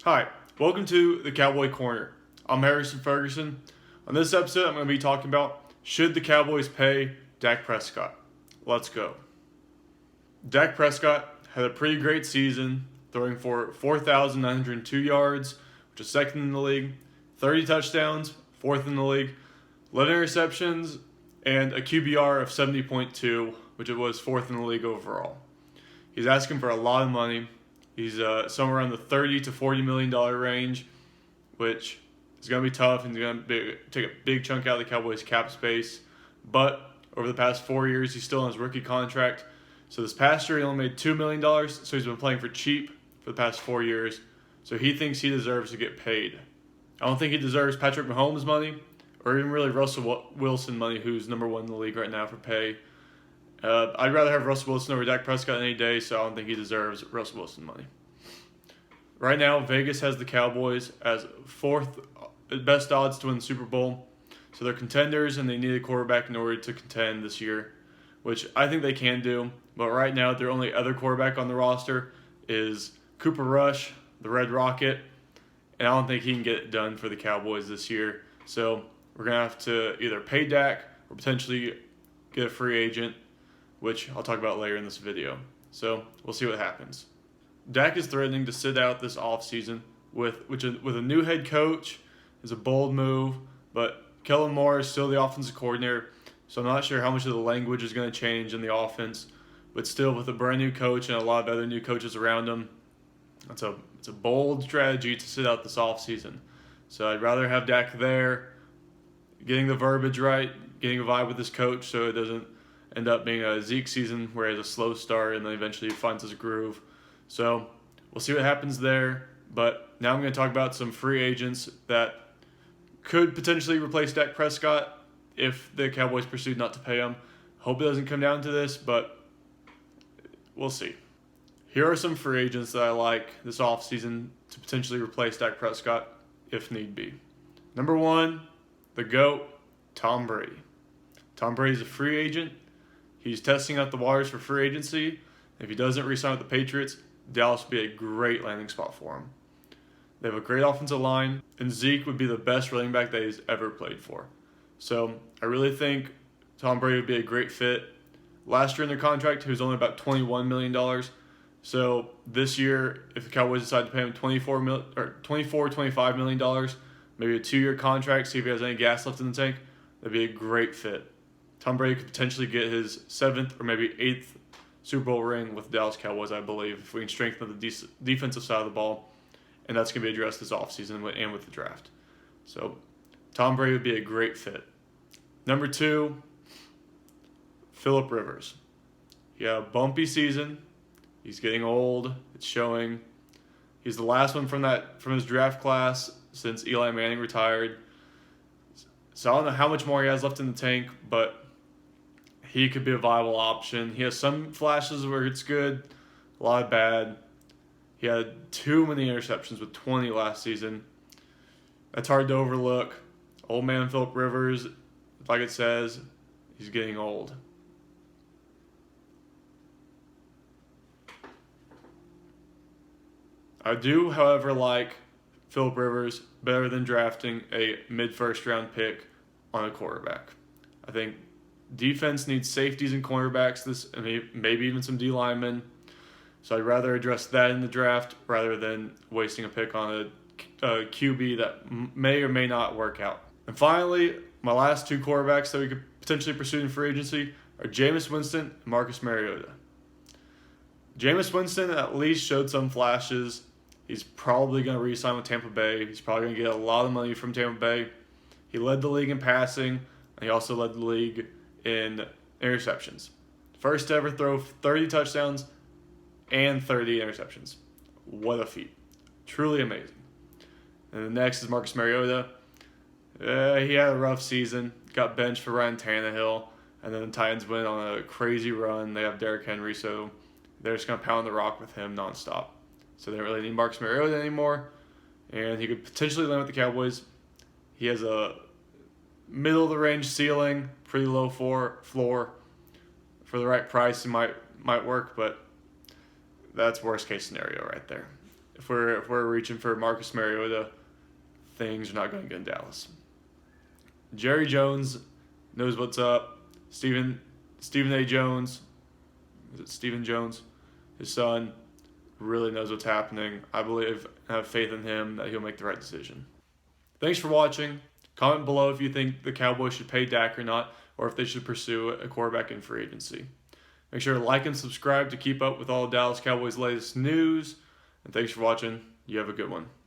Hi, welcome to the Cowboy Corner. I'm Harrison Ferguson. On this episode, I'm going to be talking about should the Cowboys pay Dak Prescott? Let's go. Dak Prescott had a pretty great season, throwing for 4,902 yards, which is second in the league, 30 touchdowns, fourth in the league, 11 interceptions, and a QBR of 70.2, which it was fourth in the league overall. He's asking for a lot of money. He's somewhere around the $30 to $40 million range, which is going to be tough and he's going to take a big chunk out of the Cowboys' cap space. But over the past 4 years, he's still on his rookie contract. So this past year, he only made $2 million, so he's been playing for cheap for the past 4 years. So he thinks he deserves to get paid. I don't think he deserves Patrick Mahomes' money or even really Russell Wilson money, who's number one in the league right now for pay. I'd rather have Russell Wilson over Dak Prescott any day, so I don't think he deserves Russell Wilson money. Right now, Vegas has the Cowboys as fourth best odds to win the Super Bowl. So they're contenders, and they need a quarterback in order to contend this year, which I think they can do. But right now, their only other quarterback on the roster is Cooper Rush, the Red Rocket, and I don't think he can get it done for the Cowboys this year. So we're going to have to either pay Dak or potentially get a free agent, which I'll talk about later in this video. So we'll see what happens. Dak is threatening to sit out this offseason with a new head coach. Is a bold move, but Kellen Moore is still the offensive coordinator, so I'm not sure how much of the language is going to change in the offense. But still, with a brand new coach and a lot of other new coaches around him, it's a bold strategy to sit out this offseason. So I'd rather have Dak there, getting the verbiage right, getting a vibe with his coach so it doesn't end up being a Zeke season where he has a slow start and then eventually finds his groove. So we'll see what happens there. But now I'm going to talk about some free agents that could potentially replace Dak Prescott if the Cowboys pursue not to pay him. Hope it doesn't come down to this, but we'll see. Here are some free agents that I like this offseason to potentially replace Dak Prescott if need be. Number one, the GOAT, Tom Brady. Tom Brady's a free agent. He's testing out the waters for free agency. If he doesn't re-sign with the Patriots, Dallas would be a great landing spot for him. They have a great offensive line, and Zeke would be the best running back that he's ever played for. So I really think Tom Brady would be a great fit. Last year in their contract, he was only about $21 million. So this year, if the Cowboys decide to pay him $25 million, maybe a 2-year contract, see if he has any gas left in the tank, that'd be a great fit. Tom Brady could potentially get his 7th or maybe 8th Super Bowl ring with the Dallas Cowboys, I believe, if we can strengthen the defensive side of the ball. And that's going to be addressed this offseason and with the draft. So Tom Brady would be a great fit. Number 2, Phillip Rivers. He had a bumpy season. He's getting old. It's showing. He's the last one from his draft class since Eli Manning retired. So I don't know how much more he has left in the tank, but he could be a viable option. He has some flashes where it's good, a lot of bad. He had too many interceptions with 20 last season. That's hard to overlook. Old man Phillip Rivers, like it says, he's getting old. I do, however, like Phillip Rivers better than drafting a mid-first round pick on a quarterback. I think defense needs safeties and cornerbacks, maybe even some D linemen. So I'd rather address that in the draft rather than wasting a pick on a QB that may or may not work out. And finally, my last 2 quarterbacks that we could potentially pursue in free agency are Jameis Winston and Marcus Mariota. Jameis Winston at least showed some flashes. He's probably going to re-sign with Tampa Bay. He's probably going to get a lot of money from Tampa Bay. He led the league in passing, and he also led the league in interceptions. First to ever throw 30 touchdowns and 30 interceptions. What a feat. Truly amazing. And the next is Marcus Mariota. He had a rough season. Got benched for Ryan Tannehill. And then the Titans went on a crazy run. They have Derrick Henry, so they're just going to pound the rock with him nonstop. So they don't really need Marcus Mariota anymore. And he could potentially land with the Cowboys. He has a middle-of-the-range ceiling, pretty low floor. For the right price, it might work, but that's worst-case scenario right there. if we're reaching for Marcus Mariota, things are not going to get in Dallas. Jerry Jones knows what's up. Stephen A. Jones, is it Stephen Jones? His son really knows what's happening. I have faith in him that he'll make the right decision. Thanks for watching. Comment below if you think the Cowboys should pay Dak or not, or if they should pursue a quarterback in free agency. Make sure to like and subscribe to keep up with all of Dallas Cowboys' latest news. And thanks for watching. You have a good one.